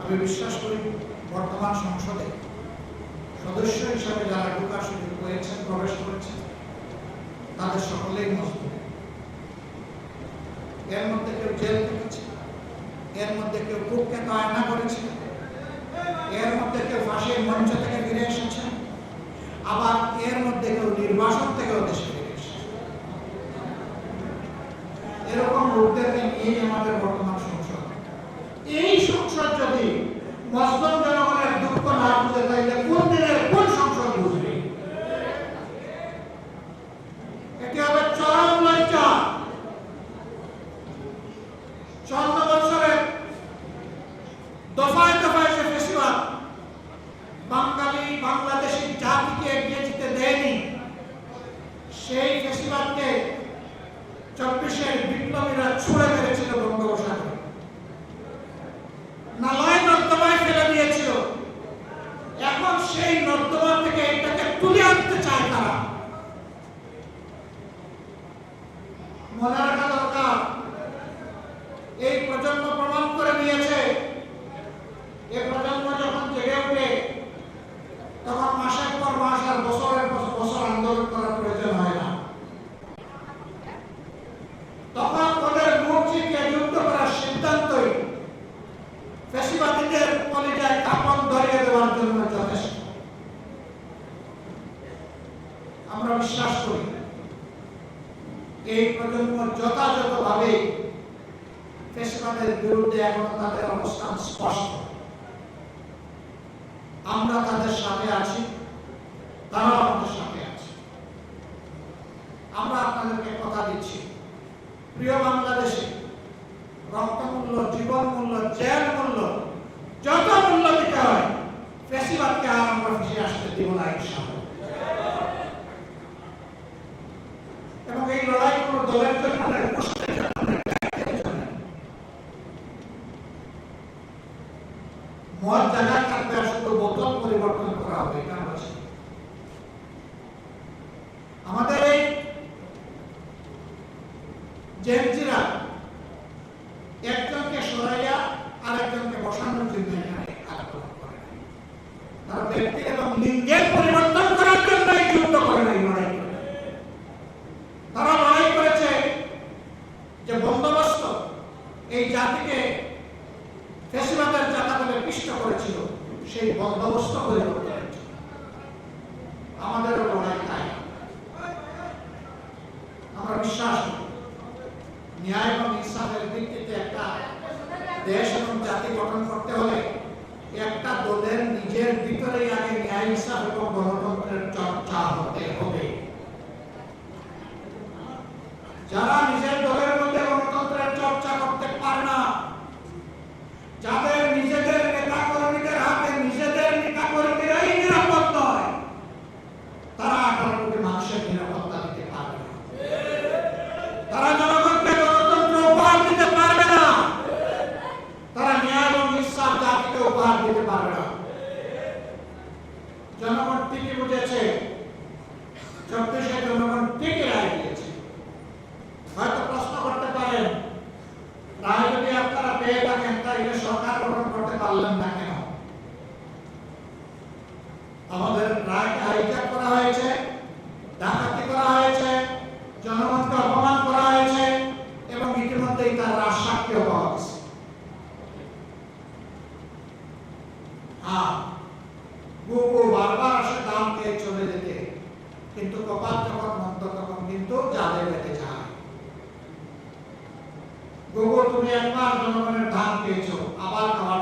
আমি বিশ্বাস করি বর্তমান সংসদে সদস্য হিসেবে যারা ঢোকার সুযোগ পেয়েছেন, প্রবেশ করেছেন, তাদের সকলেই মজবুত। এর মধ্যে কেউ জেল থেকেছে, এর মধ্যে কেউ কুখ্যাত আয়না করেছে, এর মধ্যে কেউ ফাঁসির মঞ্চ থেকে ফিরে এসেছে, আবার এর মধ্যে কেউ নির্বাসন থেকেও দেশে ফিরে এসেছে। এরকম লোকদেরকে নিয়েই আমাদের বর্তমান সংসদ। এই সংসদ যদি মুসলিম জনগণের দুঃখ না বুঝে, তাইলে কোন দিনের কোন সংসদ বুঝবে? এটি হবে চরম লজ্জা। 54 বছরে দফায় দফায় সে ফেসিবাদ বাঙালি বাংলাদেশি জাতিকে এগিয়ে যেতে দেয়নি। সেই ফেসিবাদকে 24-এর বিপ্লবীরা ছুঁড়ে মেরেছিল বঙ্গোপসাগরে, নালায় নর্দমায় ফেলে দিয়েছিল। এখন সেই নর্দমা থেকে এটাকে তুলে আনতে চায় তারা। মনে রাখা দরকার, এই প্রজন্ম প্রমাণ করে দিয়েছে, এই প্রজন্ম যখন জেগে ওঠে তখন মাসের পর মাস আর বছরের পর বছর আন্দোলন করার প্রয়োজন হয় না। তখন ওদের মুক্তিকে যুদ্ধ করার সিদ্ধান্তই ফ্যাসিবাদীদের কলিজায় কাপড় ধরিয়ে দেওয়ার জন্য যথেষ্ট। আমরা বিশ্বাস করি এই প্রজন্ম যথাযথভাবে ফ্যাসিবাদের বিরুদ্ধে এখনো তাদের অবস্থান স্পষ্ট। আমরা তাদের সাথে আছি, তারা আমাদের সাথে আছে। আমরা আপনাদেরকে কথা দিচ্ছি, প্রিয় বাংলাদেশে রক্ত মূল্য, জীবন মূল্য, জেল মূল্য, যত মূল্য দিতে হয়, ফ্যাসিবাদকে আর আমরা ফিরে আসতে দিব না ইনশাআল্লাহ। এবং এই লড়াই কোনো দলের জন্য মত জায়গায় থাকবে, আর শুধু বোতল পরিবর্তন করা হবে, এটা বলছি। আমাদের এই জেনজিরা একজনকে সরাইয়া আরেকজনকে বসানোর জন্য এখানে আলোচনা করে। তারা ব্যক্তি এবং লিঙ্গের পরিবর্তন করার জন্য এই যুদ্ধ করে নাই, লড়াই করে। তারা লড়াই করেছে যে বন্দোবস্ত এই জাতিকে ফ্যাসিবাদের জাতাকলে পিষ্ট করেছিল, সেই বন্দোবস্ত পরিবর্তন করেছে। আমাদেরও লড়াই তাই। আমরা বিশ্বাস করি ন্যায় এবং ইনসাফের ভিত্তিতে একটা দেশ এবং জাতি গঠন করতে হলে একটা দলের নিজের ভিতরেই আগে ন্যায়, ইনসাফ এবং গণতন্ত্রের চর্চা হতে হবে। যারা নিজের দলের মধ্যে গণতন্ত্রের চর্চা করতে পারে না, যাদের নিজেদের নেতা কর্মীদের হাতে নিজেদের নেতা কর্মীরাই নিরাপদ নয়, তারা 18 কোটি মানুষের নিরাপত্তা দিতে পারবে না। তারা জনগণকে গণতন্ত্র উপহার দিতে পারবে না। তারা ন্যায় এবং ইনসাফ জাতিকে উপহার দিতে পারবে না। জনগণ ঠিকই বুঝেছে, 24-এ জনগণ ঠিকই রায় দিয়েছে। হয়তো প্রশ্ন করতে পারেন, রায় যদি আপনারা পেয়ে থাকেন তাহলে সরকার গঠন করতে পারলেন না কেন? আমাদের রায় হাইজ্যাক করা হয়েছে, ডাকাতি করা হয়েছে, জনগণকে অপমান করা হয়েছে এবং ইতিমধ্যেই তার রাজসাক্ষীও পাওয়া গেছে। গুগু বারবার আসে দাম পেয়ে চলে যেতে, কিন্তু কপাল যখন মন্দ তখন কিন্তু জালে বেঁধে যায়। গুগু, তুমি একবার জনগণের ধান পেয়েছো, আবার খাওয়ার